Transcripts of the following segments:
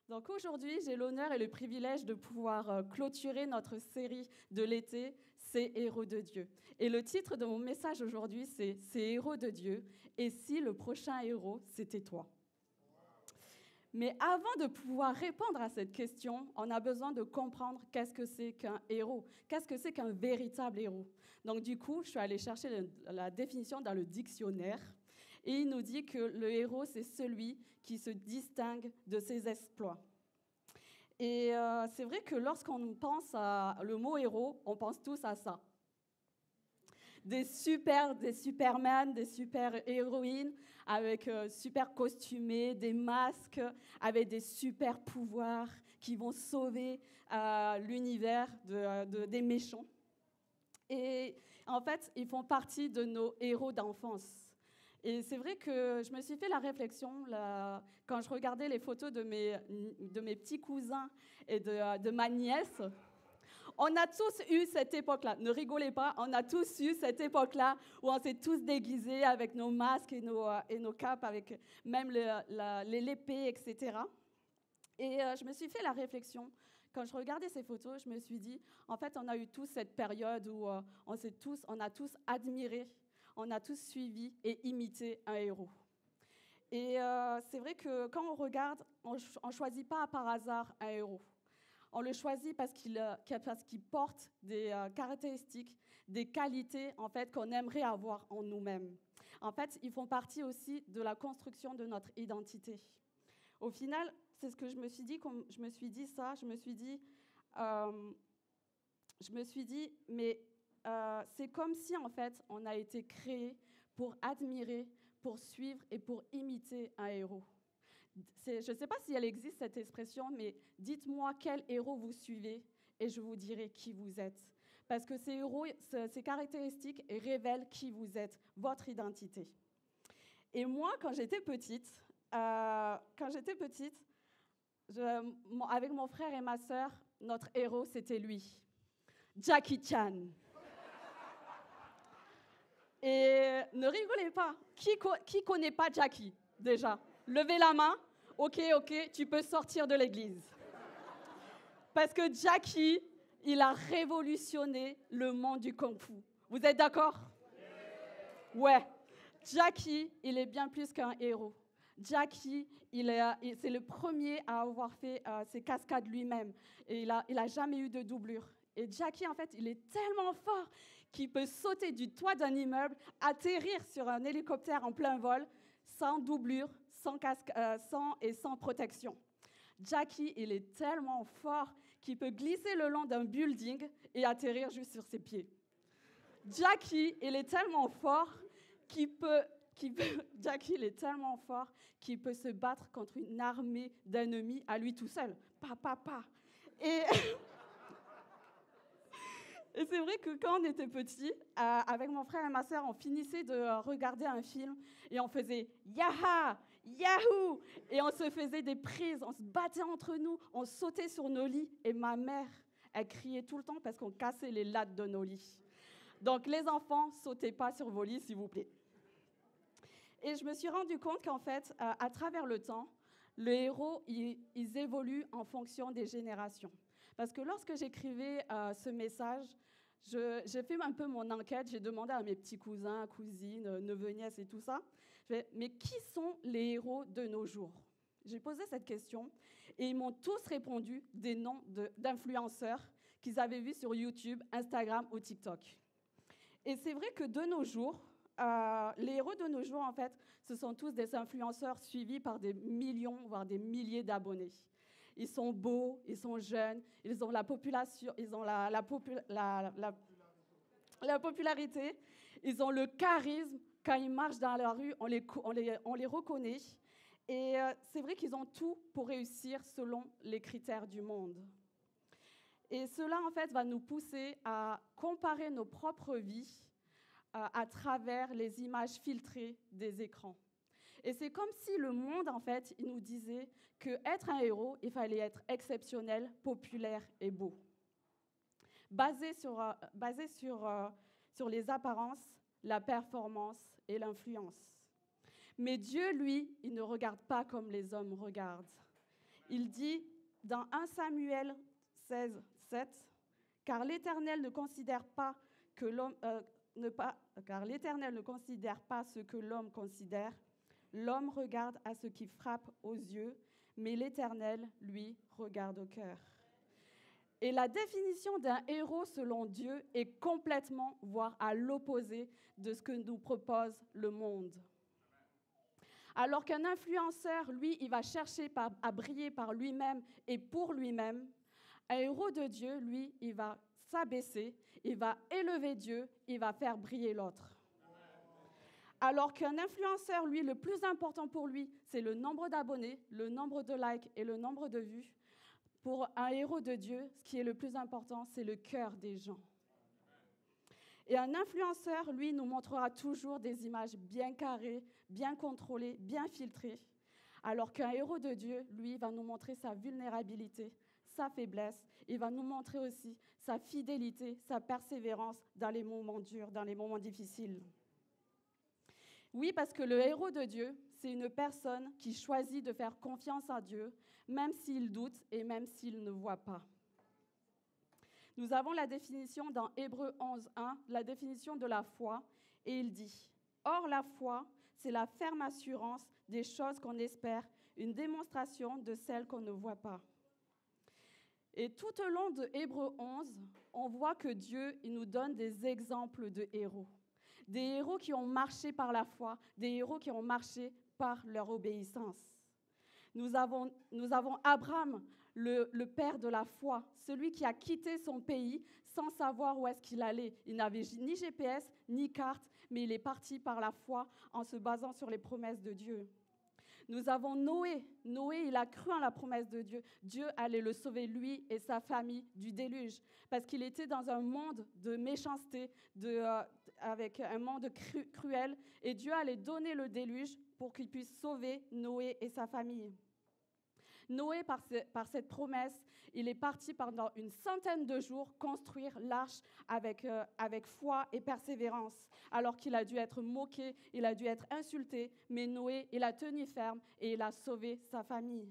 Donc aujourd'hui, j'ai l'honneur et le privilège de pouvoir clôturer notre série de l'été, Ces héros de Dieu. Et le titre de mon message aujourd'hui, c'est Ces héros de Dieu. Et si le prochain héros, c'était toi? Mais avant de pouvoir répondre à cette question, on a besoin de comprendre qu'est-ce que c'est qu'un héros, qu'est-ce que c'est qu'un véritable héros. Donc du coup, je suis allée chercher la définition dans le dictionnaire et il nous dit que le héros, c'est celui qui se distingue de ses exploits. Et c'est vrai que lorsqu'on pense à le mot héros, on pense tous à ça. Des superman, des super-héroïnes avec super costumés, des masques, avec des super pouvoirs qui vont sauver l'univers des méchants. Et en fait, ils font partie de nos héros d'enfance. Et c'est vrai que je me suis fait la réflexion quand je regardais les photos de mes petits cousins et de ma nièce. On a tous eu cette époque-là, ne rigolez pas, on a tous eu cette époque-là où on s'est tous déguisés avec nos masques et nos capes, avec même l'épée, etc. Et je me suis fait la réflexion, quand je regardais ces photos, je me suis dit, en fait, on a eu tous cette période où on a tous admiré, on a tous suivi et imité un héros. Et c'est vrai que quand on regarde, on ne choisit pas par hasard un héros. On le choisit parce qu'il porte des caractéristiques, des qualités en fait, qu'on aimerait avoir en nous-mêmes. En fait, ils font partie aussi de la construction de notre identité. Au final, c'est ce que je me suis dit, je me suis dit, mais c'est comme si en fait, on a été créé pour admirer, pour suivre et pour imiter un héros. Je ne sais pas si elle existe, cette expression, mais dites-moi quel héros vous suivez et je vous dirai qui vous êtes. Parce que ces héros, ces caractéristiques révèlent qui vous êtes, votre identité. Et moi, quand j'étais petite, avec mon frère et ma sœur, notre héros, c'était lui, Jackie Chan. Et ne rigolez pas, qui connaît pas Jackie, déjà? Levez la main. Ok, tu peux sortir de l'église. Parce que Jackie, il a révolutionné le monde du kung-fu. Vous êtes d'accord? Ouais. Jackie, il est bien plus qu'un héros. Jackie, c'est le premier à avoir fait ses cascades lui-même. Et il a jamais eu de doublure. Et Jackie, en fait, il est tellement fort qu'il peut sauter du toit d'un immeuble, atterrir sur un hélicoptère en plein vol, sans doublure, sans protection. Jackie, il est tellement fort qu'il peut glisser le long d'un building et atterrir juste sur ses pieds. Jackie, il est tellement fort Jackie, il est tellement fort qu'il peut se battre contre une armée d'ennemis à lui tout seul. Et Et c'est vrai que quand on était petits, avec mon frère et ma sœur, on finissait de regarder un film et on faisait « Yaha! Yahoo !» et on se faisait des prises, on se battait entre nous, on sautait sur nos lits et ma mère, elle criait tout le temps parce qu'on cassait les lattes de nos lits. Donc les enfants, sautez pas sur vos lits, s'il vous plaît. Et je me suis rendu compte qu'en fait, à travers le temps, les héros, ils évoluent en fonction des générations. Parce que lorsque j'écrivais ce message, j'ai fait un peu mon enquête, j'ai demandé à mes petits cousins, cousines, neveux, nièces et tout ça, mais qui sont les héros de nos jours? J'ai posé cette question et ils m'ont tous répondu des noms d'influenceurs qu'ils avaient vus sur YouTube, Instagram ou TikTok. Et c'est vrai que de nos jours, les héros de nos jours, en fait, ce sont tous des influenceurs suivis par des millions, voire des milliers d'abonnés. Ils sont beaux, ils sont jeunes, ils ont la population, ils ont la popularité, ils ont le charisme. Quand ils marchent dans la rue, on les reconnaît. Et c'est vrai qu'ils ont tout pour réussir selon les critères du monde. Et cela, en fait, va nous pousser à comparer nos propres vies à travers les images filtrées des écrans. Et c'est comme si le monde, en fait, il nous disait qu'être un héros, il fallait être exceptionnel, populaire et beau. Basé sur les apparences, la performance et l'influence. Mais Dieu, lui, il ne regarde pas comme les hommes regardent. Il dit dans 1 Samuel 16, 7, car l'Éternel ne considère pas car l'Éternel ne considère pas ce que l'homme considère. L'homme regarde à ce qui frappe aux yeux, mais l'Éternel, lui, regarde au cœur. Et la définition d'un héros selon Dieu est complètement, voire à l'opposé de ce que nous propose le monde. Alors qu'un influenceur, lui, il va chercher à briller par lui-même et pour lui-même, un héros de Dieu, lui, il va s'abaisser, il va élever Dieu, il va faire briller l'autre. Alors qu'un influenceur, lui, le plus important pour lui, c'est le nombre d'abonnés, le nombre de likes et le nombre de vues. Pour un héros de Dieu, ce qui est le plus important, c'est le cœur des gens. Et un influenceur, lui, nous montrera toujours des images bien carrées, bien contrôlées, bien filtrées. Alors qu'un héros de Dieu, lui, va nous montrer sa vulnérabilité, sa faiblesse. Il va nous montrer aussi sa fidélité, sa persévérance dans les moments durs, dans les moments difficiles. Oui, parce que le héros de Dieu, c'est une personne qui choisit de faire confiance à Dieu, même s'il doute et même s'il ne voit pas. Nous avons la définition dans Hébreux 11.1, la définition de la foi, et il dit « Or la foi, c'est la ferme assurance des choses qu'on espère, une démonstration de celles qu'on ne voit pas. » Et tout au long de Hébreux 11, on voit que Dieu il nous donne des exemples de héros. Des héros qui ont marché par la foi, des héros qui ont marché par leur obéissance. Nous avons Abraham, le père de la foi, celui qui a quitté son pays sans savoir où est-ce qu'il allait. Il n'avait ni GPS, ni carte, mais il est parti par la foi en se basant sur les promesses de Dieu. Nous avons Noé. Noé, il a cru en la promesse de Dieu. Dieu allait le sauver, lui et sa famille, du déluge. Parce qu'il était dans un monde de méchanceté, avec un monde cruel. Et Dieu allait donner le déluge pour qu'il puisse sauver Noé et sa famille. Noé, par cette promesse, il est parti pendant 100 de jours construire l'arche avec foi et persévérance. Alors qu'il a dû être moqué, il a dû être insulté, mais Noé, il a tenu ferme et il a sauvé sa famille.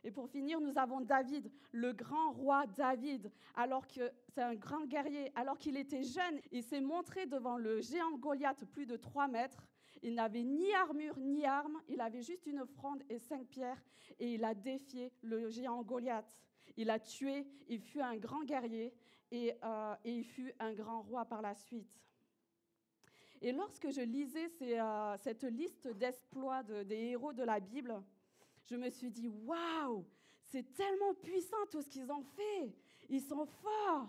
Et pour finir, nous avons David, le grand roi David, alors que c'est un grand guerrier, alors qu'il était jeune, il s'est montré devant le géant Goliath, plus de 3 mètres. Il n'avait ni armure ni arme, il avait juste une fronde et 5 pierres, et il a défié le géant Goliath. Il a tué, il fut un grand guerrier, et il fut un grand roi par la suite. Et lorsque je lisais cette liste d'exploits des héros de la Bible, je me suis dit, waouh, c'est tellement puissant tout ce qu'ils ont fait. Ils sont forts.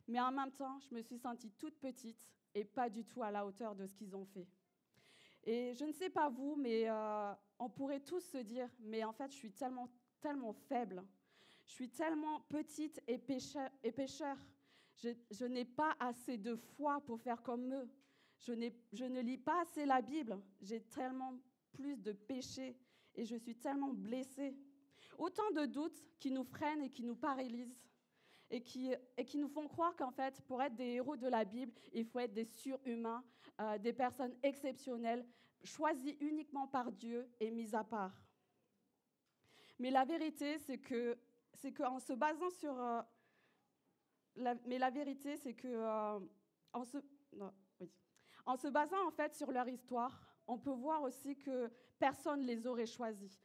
Mais en même temps, je me suis sentie toute petite et pas du tout à la hauteur de ce qu'ils ont fait. Et je ne sais pas vous, mais on pourrait tous se dire, mais en fait, je suis tellement, tellement faible. Je suis tellement petite et pécheur. Je n'ai pas assez de foi pour faire comme eux. Je ne lis pas assez la Bible. J'ai tellement plus de péchés. Et je suis tellement blessée. Autant de doutes qui nous freinent et qui nous paralysent et qui nous font croire qu'en fait, pour être des héros de la Bible, il faut être des surhumains, des personnes exceptionnelles, choisies uniquement par Dieu et mises à part. Mais la vérité, c'est qu'en se basant sur... En se basant en fait sur leur histoire, on peut voir aussi que personne ne les aurait choisis.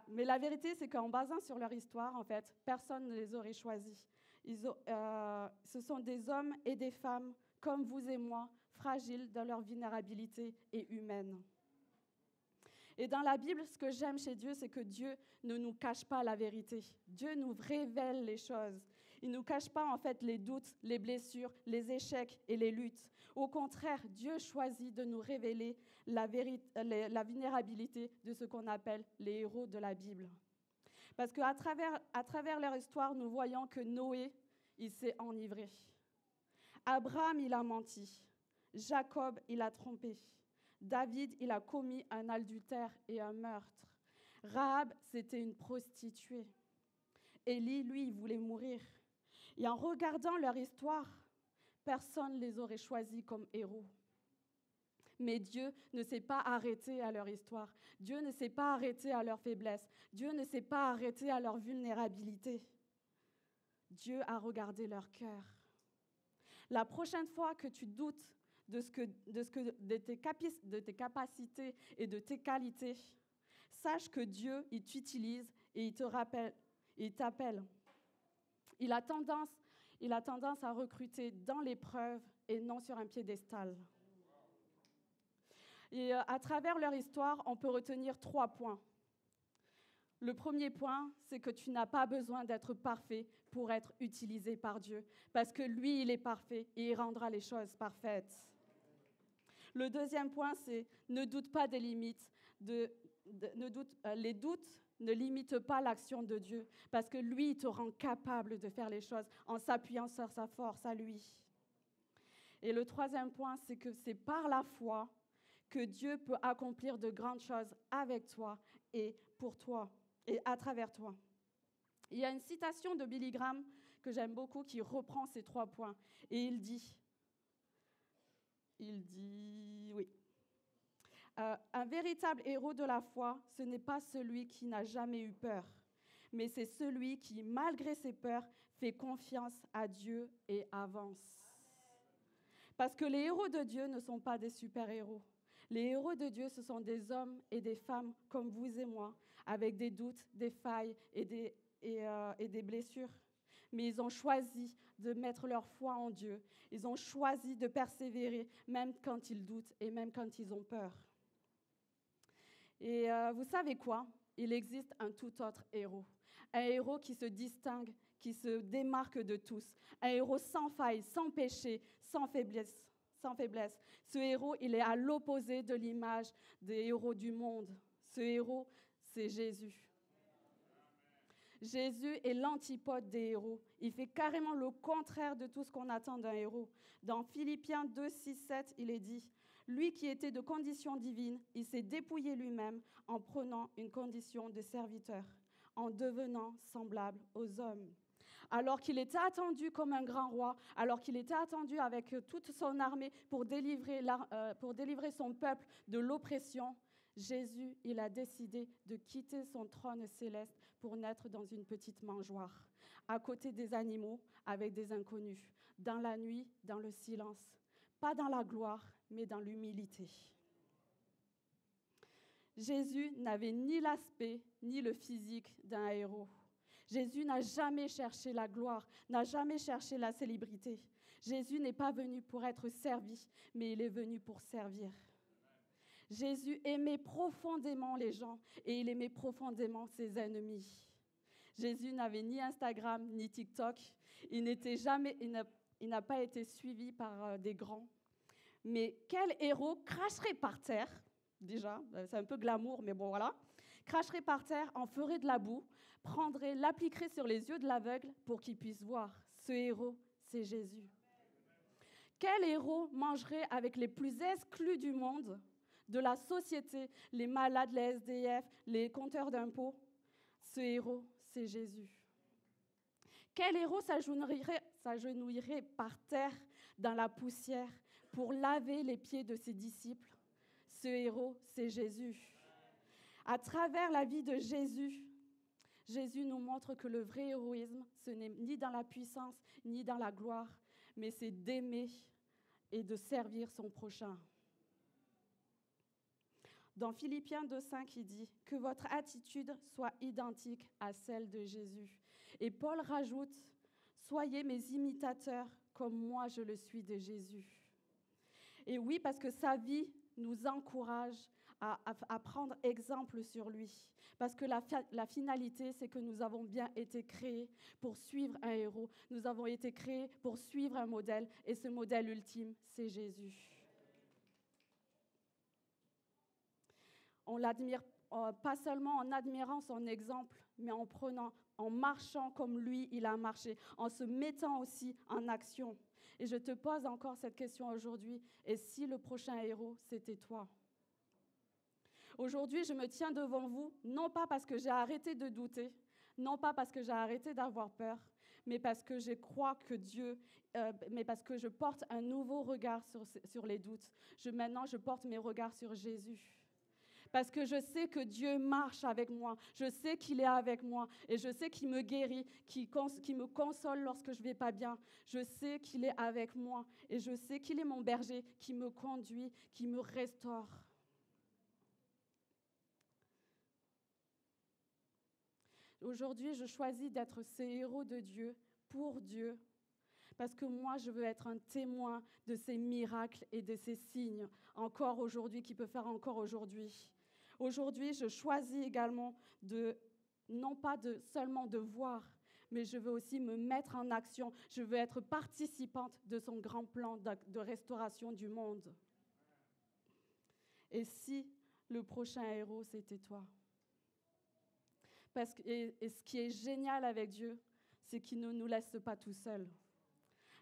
Mais la vérité, c'est qu'en basant sur leur histoire, en fait, personne ne les aurait choisis. Ce sont des hommes et des femmes comme vous et moi, fragiles dans leur vulnérabilité et humaine. Et dans la Bible, ce que j'aime chez Dieu, c'est que Dieu ne nous cache pas la vérité. Dieu nous révèle les choses. Il ne nous cache pas en fait les doutes, les blessures, les échecs et les luttes. Au contraire, Dieu choisit de nous révéler la vulnérabilité de ce qu'on appelle les héros de la Bible. Parce qu'à travers leur histoire, nous voyons que Noé, il s'est enivré. Abraham, il a menti. Jacob, il a trompé. David, il a commis un adultère et un meurtre. Rahab, c'était une prostituée. Élie, lui, il voulait mourir. Et en regardant leur histoire, personne ne les aurait choisis comme héros. Mais Dieu ne s'est pas arrêté à leur histoire. Dieu ne s'est pas arrêté à leur faiblesse. Dieu ne s'est pas arrêté à leur vulnérabilité. Dieu a regardé leur cœur. La prochaine fois que tu doutes de tes capacités et de tes qualités, sache que Dieu, il t'utilise et il te rappelle, il t'appelle. Il a tendance à recruter dans l'épreuve et non sur un piédestal. Et à travers leur histoire, on peut retenir 3 points. Le premier point, c'est que tu n'as pas besoin d'être parfait pour être utilisé par Dieu, parce que lui, il est parfait et il rendra les choses parfaites. Le deuxième point, c'est ne doute pas des limites. Les doutes ne limitent pas l'action de Dieu, parce que lui, il te rend capable de faire les choses en s'appuyant sur sa force à lui. Et le troisième point, c'est que c'est par la foi que Dieu peut accomplir de grandes choses avec toi et pour toi et à travers toi. Il y a une citation de Billy Graham que j'aime beaucoup qui reprend ces 3 points. Et il dit, oui, un véritable héros de la foi, ce n'est pas celui qui n'a jamais eu peur, mais c'est celui qui, malgré ses peurs, fait confiance à Dieu et avance. Parce que les héros de Dieu ne sont pas des super-héros. Les héros de Dieu, ce sont des hommes et des femmes comme vous et moi, avec des doutes, des failles et des blessures. Mais ils ont choisi de mettre leur foi en Dieu. Ils ont choisi de persévérer, même quand ils doutent et même quand ils ont peur. Et vous savez quoi? Il existe un tout autre héros. Un héros qui se distingue, qui se démarque de tous. Un héros sans faille, sans péché, sans faiblesse. Ce héros, il est à l'opposé de l'image des héros du monde. Ce héros, c'est Jésus. Jésus est l'antipode des héros. Il fait carrément le contraire de tout ce qu'on attend d'un héros. Dans Philippiens 2, 6, 7, il est dit « Lui qui était de condition divine, il s'est dépouillé lui-même en prenant une condition de serviteur, en devenant semblable aux hommes. » Alors qu'il était attendu comme un grand roi, alors qu'il était attendu avec toute son armée pour délivrer son peuple de l'oppression, Jésus, il a décidé de quitter son trône céleste pour naître dans une petite mangeoire, à côté des animaux, avec des inconnus, dans la nuit, dans le silence, pas dans la gloire, mais dans l'humilité. Jésus n'avait ni l'aspect, ni le physique d'un héros. Jésus n'a jamais cherché la gloire, n'a jamais cherché la célébrité. Jésus n'est pas venu pour être servi, mais il est venu pour servir. Jésus aimait profondément les gens et il aimait profondément ses ennemis. Jésus n'avait ni Instagram ni TikTok. Il n'a pas été suivi par des grands. Mais quel héros cracherait par terre, déjà, c'est un peu glamour, mais bon voilà, cracherait par terre, en ferait de la boue, l'appliquerait sur les yeux de l'aveugle pour qu'il puisse voir. Ce héros, c'est Jésus. Quel héros mangerait avec les plus exclus du monde, de la société, les malades, les SDF, les compteurs d'impôts? Ce héros, c'est Jésus. Quel héros s'agenouillerait par terre dans la poussière pour laver les pieds de ses disciples? Ce héros, c'est Jésus. À travers la vie de Jésus, Jésus nous montre que le vrai héroïsme, ce n'est ni dans la puissance, ni dans la gloire, mais c'est d'aimer et de servir son prochain. Dans Philippiens 2,5, il dit « Que votre attitude soit identique à celle de Jésus. » Et Paul rajoute « Soyez mes imitateurs comme moi je le suis de Jésus. » Et oui, parce que sa vie nous encourage à prendre exemple sur lui. Parce que la finalité, c'est que nous avons bien été créés pour suivre un héros. Nous avons été créés pour suivre un modèle. Et ce modèle ultime, c'est Jésus. On l'admire pas seulement en admirant son exemple, mais en marchant comme lui, il a marché, en se mettant aussi en action. Et je te pose encore cette question aujourd'hui. Et si le prochain héros, c'était toi? Aujourd'hui, je me tiens devant vous, non pas parce que j'ai arrêté de douter, non pas parce que j'ai arrêté d'avoir peur, mais parce que je crois que Dieu, mais parce que je porte un nouveau regard sur les doutes. Maintenant, je porte mes regards sur Jésus. Parce que je sais que Dieu marche avec moi, je sais qu'il est avec moi et je sais qu'il me guérit, qu'il me console lorsque je ne vais pas bien. Je sais qu'il est avec moi et je sais qu'il est mon berger, qui me conduit, qui me restaure. Aujourd'hui, je choisis d'être ces héros de Dieu, pour Dieu, parce que moi, je veux être un témoin de ces miracles et de ces signes, encore aujourd'hui, qu'il peut faire encore aujourd'hui. Aujourd'hui, je choisis également non pas seulement de voir, mais je veux aussi me mettre en action. Je veux être participante de son grand plan de restauration du monde. Et si le prochain héros, c'était toi? Et ce qui est génial avec Dieu, c'est qu'il ne nous laisse pas tout seuls.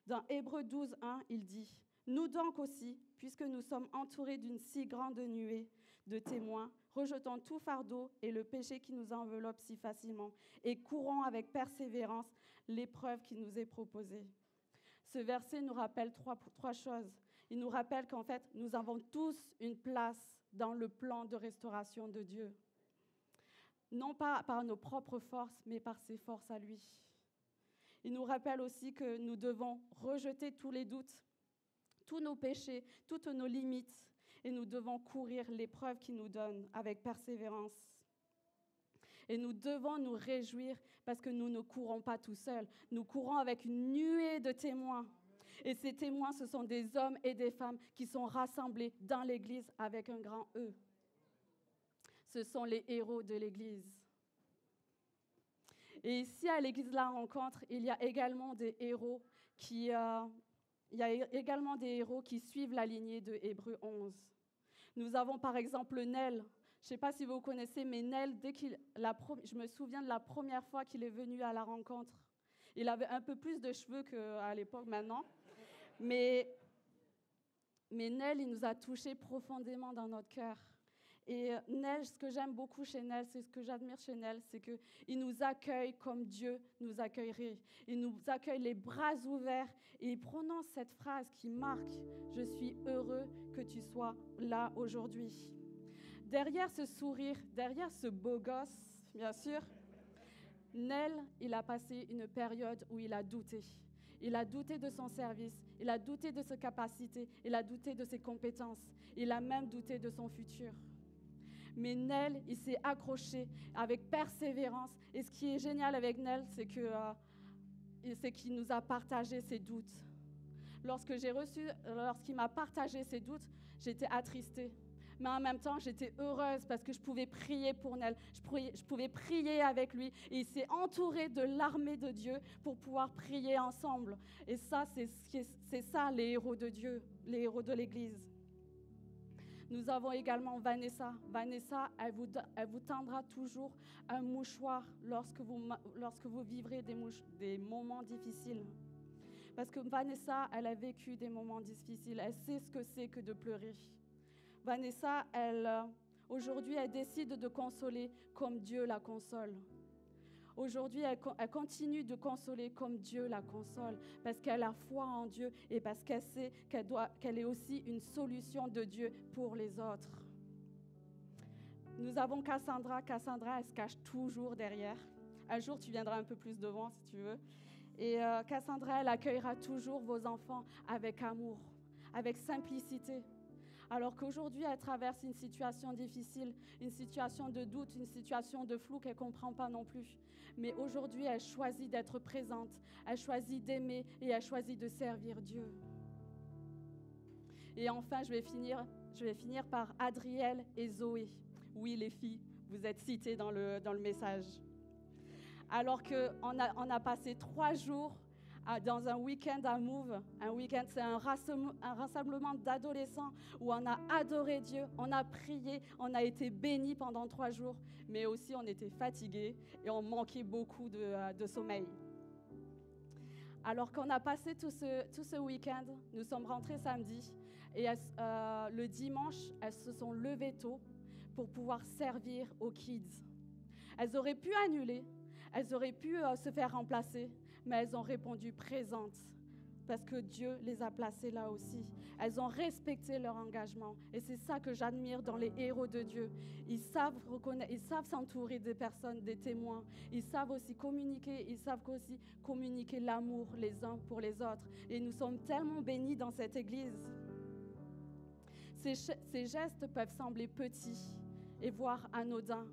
Dans Hébreux 12, 1, il dit « Nous donc aussi, puisque nous sommes entourés d'une si grande nuée de témoins, rejetons tout fardeau et le péché qui nous enveloppe si facilement, et courons avec persévérance l'épreuve qui nous est proposée. » Ce verset nous rappelle trois choses. Il nous rappelle qu'en fait, nous avons tous une place dans le plan de restauration de Dieu. Non pas par nos propres forces, mais par ses forces à lui. Il nous rappelle aussi que nous devons rejeter tous les doutes, tous nos péchés, toutes nos limites, et nous devons courir l'épreuve qu'il nous donne avec persévérance. Et nous devons nous réjouir parce que nous ne courons pas tout seuls. Nous courons avec une nuée de témoins. Et ces témoins, ce sont des hommes et des femmes qui sont rassemblés dans l'Église avec un grand E. Ce sont les héros de l'Église. Et ici, à l'Église de la Rencontre, il y a également des héros qui suivent la lignée de Hébreux 11. Nous avons par exemple Nel. Je ne sais pas si vous connaissez, mais Nel, je me souviens de la première fois qu'il est venu à la rencontre. Il avait un peu plus de cheveux qu'à l'époque maintenant. Mais Nel, il nous a touchés profondément dans notre cœur. Et Nel, ce que j'aime beaucoup chez Nel, c'est ce que j'admire chez Nel, c'est qu'il nous accueille comme Dieu nous accueillerait. Il nous accueille les bras ouverts et il prononce cette phrase qui marque « Je suis heureux que tu sois là aujourd'hui ». Derrière ce sourire, derrière ce beau gosse, bien sûr, Nel, il a passé une période où il a douté. Il a douté de son service, il a douté de ses capacités, il a douté de ses compétences, il a même douté de son futur. Mais Nel, il s'est accroché avec persévérance. Et ce qui est génial avec Nel, c'est qu'il nous a partagé ses doutes. Lorsqu'il m'a partagé ses doutes, j'étais attristée. Mais en même temps, j'étais heureuse parce que je pouvais prier pour Nel. Je pouvais prier avec lui. Et il s'est entouré de l'armée de Dieu pour pouvoir prier ensemble. Et ça, c'est ça les héros de Dieu, les héros de l'Église. Nous avons également Vanessa. Vanessa, elle vous tendra toujours un mouchoir lorsque vous vivrez des moments difficiles. Parce que Vanessa, elle a vécu des moments difficiles. Elle sait ce que c'est que de pleurer. Vanessa, aujourd'hui, elle décide de consoler comme Dieu la console. Aujourd'hui, elle continue de consoler comme Dieu la console, parce qu'elle a foi en Dieu et parce qu'elle sait qu'elle est aussi une solution de Dieu pour les autres. Nous avons Cassandra. Cassandra, elle se cache toujours derrière. Un jour, tu viendras un peu plus devant si tu veux. Et Cassandra, elle accueillera toujours vos enfants avec amour, avec simplicité. Alors qu'aujourd'hui, elle traverse une situation difficile, une situation de doute, une situation de flou qu'elle ne comprend pas non plus. Mais aujourd'hui, elle choisit d'être présente, elle choisit d'aimer et elle choisit de servir Dieu. Et enfin, je vais finir par Adriel et Zoé. Oui, les filles, vous êtes citées dans le message. Alors qu'on a passé 3 jours dans un week-end à Move. Un week-end, c'est un rassemblement d'adolescents où on a adoré Dieu, on a prié, on a été bénis pendant 3 jours, mais aussi on était fatigués et on manquait beaucoup de sommeil. Alors qu'on a passé tout ce week-end, nous sommes rentrés samedi et le dimanche, elles se sont levées tôt pour pouvoir servir aux kids. Elles auraient pu annuler, elles auraient pu se faire remplacer, mais elles ont répondu présentes parce que Dieu les a placées là aussi. Elles ont respecté leur engagement. Et c'est ça que j'admire dans les héros de Dieu. Ils savent s'entourer des personnes, des témoins. Ils savent aussi communiquer. Ils savent aussi communiquer l'amour les uns pour les autres. Et nous sommes tellement bénis dans cette église. Ces gestes peuvent sembler petits et voire anodins,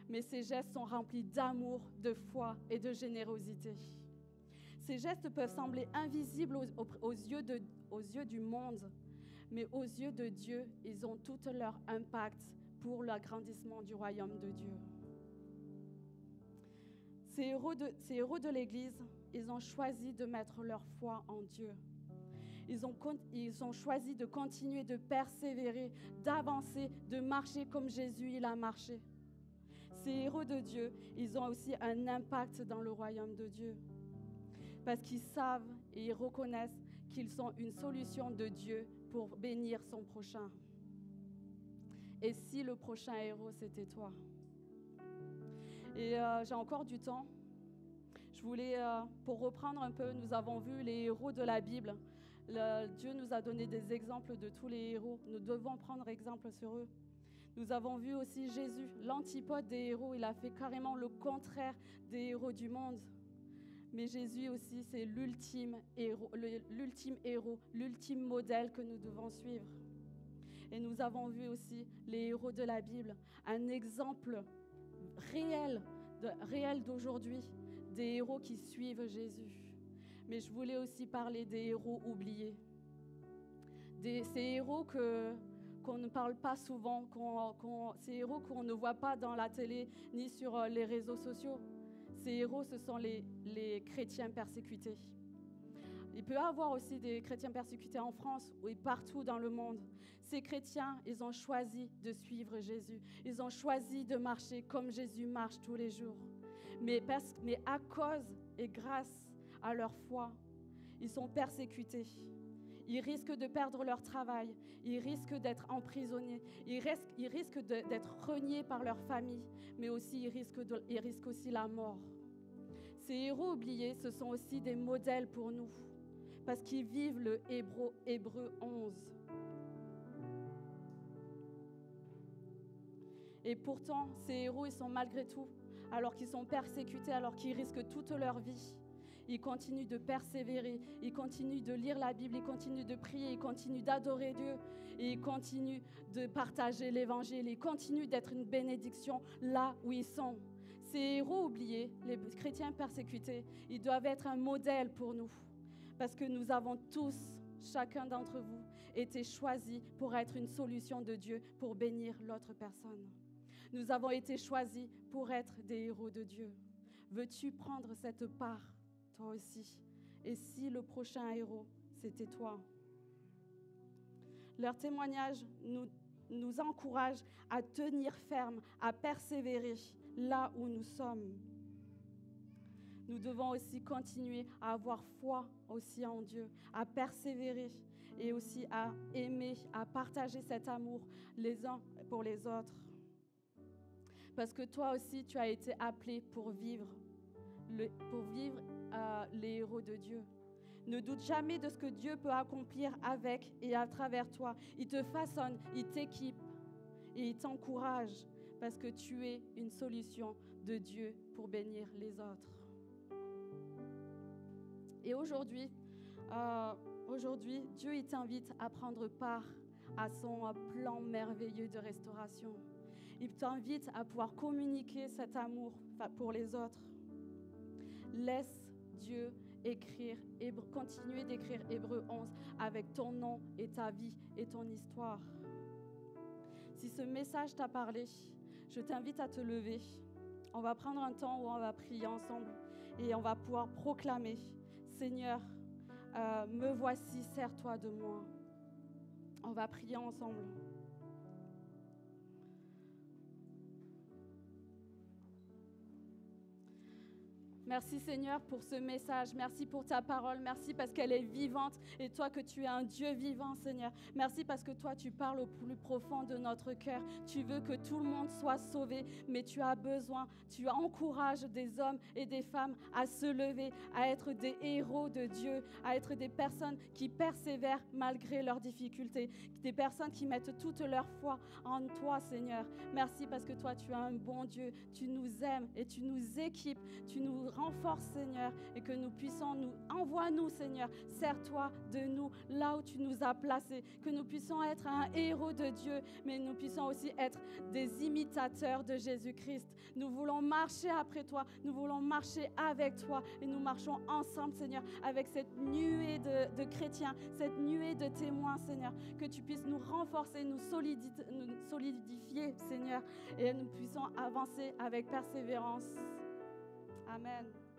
mais ces gestes sont remplis d'amour, de foi et de générosité. Ces gestes peuvent sembler invisibles aux yeux du monde, mais aux yeux de Dieu, ils ont tout leur impact pour l'agrandissement du royaume de Dieu. Ces héros de l'Église, ils ont choisi de mettre leur foi en Dieu. Ils ont choisi de continuer, de persévérer, d'avancer, de marcher comme Jésus il a marché. Ces héros de Dieu, ils ont aussi un impact dans le royaume de Dieu. Parce qu'ils savent et ils reconnaissent qu'ils sont une solution de Dieu pour bénir son prochain. Et si le prochain héros, c'était toi? Et j'ai encore du temps. Je voulais, pour reprendre un peu, nous avons vu les héros de la Bible. Dieu nous a donné des exemples de tous les héros. Nous devons prendre exemple sur eux. Nous avons vu aussi Jésus, l'antipode des héros. Il a fait carrément le contraire des héros du monde. Mais Jésus aussi, c'est l'ultime héros, l'ultime modèle que nous devons suivre. Et nous avons vu aussi les héros de la Bible, un exemple réel d'aujourd'hui, des héros qui suivent Jésus. Mais je voulais aussi parler des héros oubliés. Ces héros qu'on ne parle pas souvent, ces héros qu'on ne voit pas dans la télé ni sur les réseaux sociaux. Ces héros, ce sont les chrétiens persécutés. Il peut y avoir aussi des chrétiens persécutés en France et partout dans le monde. Ces chrétiens, ils ont choisi de suivre Jésus. Ils ont choisi de marcher comme Jésus marche tous les jours. Mais à cause et grâce à leur foi, ils sont persécutés. Ils risquent de perdre leur travail. Ils risquent d'être emprisonnés. Ils risquent d'être reniés par leur famille. Mais aussi, ils risquent aussi la mort. Ces héros oubliés, ce sont aussi des modèles pour nous. Parce qu'ils vivent le Hébreu 11. Et pourtant, ces héros, ils sont malgré tout, alors qu'ils sont persécutés, alors qu'ils risquent toute leur vie, ils continuent de persévérer, ils continuent de lire la Bible, ils continuent de prier, ils continuent d'adorer Dieu, et ils continuent de partager l'Évangile, ils continuent d'être une bénédiction là où ils sont. Ces héros oubliés, les chrétiens persécutés, ils doivent être un modèle pour nous, parce que nous avons tous, chacun d'entre vous, été choisis pour être une solution de Dieu, pour bénir l'autre personne. Nous avons été choisis pour être des héros de Dieu. Veux-tu prendre cette part, toi aussi? Et si le prochain héros, c'était toi? Leur témoignage nous encourage à tenir ferme, à persévérer là où nous sommes. Nous devons aussi continuer à avoir foi aussi en Dieu, à persévérer et aussi à aimer, à partager cet amour les uns pour les autres. Parce que toi aussi, tu as été appelé pour vivre les héros de Dieu. Ne doute jamais de ce que Dieu peut accomplir avec et à travers toi. Il te façonne, il t'équipe et il t'encourage parce que tu es une solution de Dieu pour bénir les autres. Et aujourd'hui, Dieu il t'invite à prendre part à son plan merveilleux de restauration. Il t'invite à pouvoir communiquer cet amour pour les autres. Laisse Dieu continuer d'écrire Hébreu 11 avec ton nom et ta vie et ton histoire. Si ce message t'a parlé, je t'invite à te lever. On va prendre un temps où on va prier ensemble et on va pouvoir proclamer: Seigneur, me voici, sers-toi de moi. On va prier ensemble. Merci Seigneur pour ce message. Merci pour ta parole. Merci parce qu'elle est vivante et toi que tu es un Dieu vivant, Seigneur. Merci parce que toi tu parles au plus profond de notre cœur. Tu veux que tout le monde soit sauvé, mais tu as besoin, tu encourages des hommes et des femmes à se lever, à être des héros de Dieu, à être des personnes qui persévèrent malgré leurs difficultés, des personnes qui mettent toute leur foi en toi, Seigneur. Merci parce que toi tu es un bon Dieu. Tu nous aimes et tu nous équipes, tu nous renforce, Seigneur, et que nous puissions envoie-nous, Seigneur, sers-toi de nous là où tu nous as placés, que nous puissions être un héros de Dieu, mais nous puissions aussi être des imitateurs de Jésus-Christ. Nous voulons marcher après toi, nous voulons marcher avec toi, et nous marchons ensemble, Seigneur, avec cette nuée de chrétiens, cette nuée de témoins, Seigneur, que tu puisses nous renforcer, nous solidifier, Seigneur, et nous puissions avancer avec persévérance. Amen.